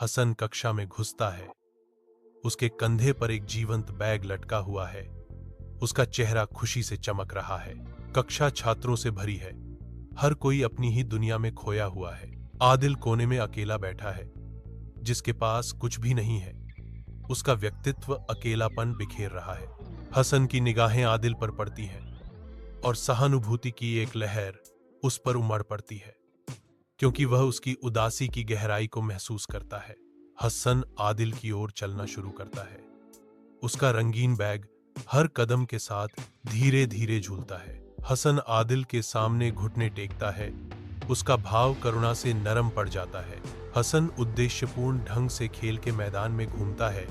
हसन कक्षा में घुसता है। उसके कंधे पर एक जीवंत बैग लटका हुआ है। उसका चेहरा खुशी से चमक रहा है। कक्षा छात्रों से भरी है। हर कोई अपनी ही दुनिया में खोया हुआ है। आदिल कोने में अकेला बैठा है, जिसके पास कुछ भी नहीं है। उसका व्यक्तित्व अकेलापन बिखेर रहा है। हसन की निगाहें आदिल पर पड़ती हैं और सहानुभूति की एक लहर उस पर उमड़ पड़ती है, क्योंकि वह उसकी उदासी की गहराई को महसूस करता है। हसन आदिल की ओर चलना शुरू करता है। उसका रंगीन बैग हर कदम के साथ धीरे धीरे झूलता है। हसन आदिल के सामने घुटने टेकता है। उसका भाव करुणा से नरम पड़ जाता है। हसन उद्देश्यपूर्ण ढंग से खेल के मैदान में घूमता है,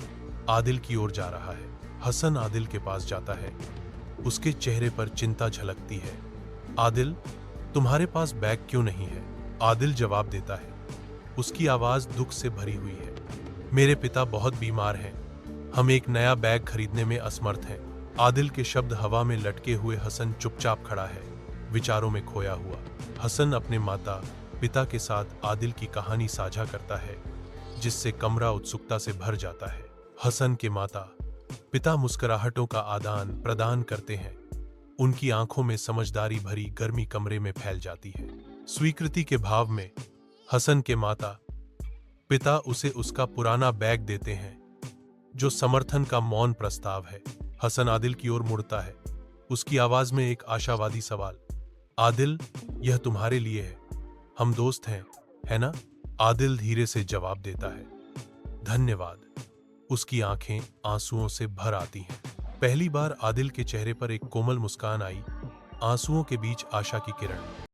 आदिल की ओर जा रहा है। हसन आदिल के पास जाता है। उसके चेहरे पर चिंता झलकती है। आदिल, तुम्हारे पास बैग क्यों नहीं है? आदिल जवाब देता है। उसकी आवाज दुख से भरी हुई है। मेरे पिता बहुत बीमार हैं। हम एक नया बैग खरीदने में असमर्थ हैं। आदिल के शब्द हवा में लटके हुए हसन चुपचाप खड़ा है, विचारों में खोया हुआ। हसन अपने माता पिता के साथ आदिल की कहानी साझा करता है, जिससे कमरा उत्सुकता से भर जाता है। हसन के माता पिता मुस्कुराहटों का आदान प्रदान करते हैं। उनकी आंखों में समझदारी भरी गर्मी कमरे में फैल जाती है। स्वीकृति के भाव में हसन के माता पिता उसे उसका पुराना बैग देते हैं, जो समर्थन का मौन प्रस्ताव है। हसन आदिल की ओर मुड़ता है। उसकी आवाज में एक आशावादी सवाल। आदिल, यह तुम्हारे लिए है। हम दोस्त हैं, है ना? आदिल धीरे से जवाब देता है, धन्यवाद। उसकी आंखें आंसुओं से भर आती हैं। पहली बार आदिल के चेहरे पर एक कोमल मुस्कान आई, आंसुओं के बीच आशा की किरण।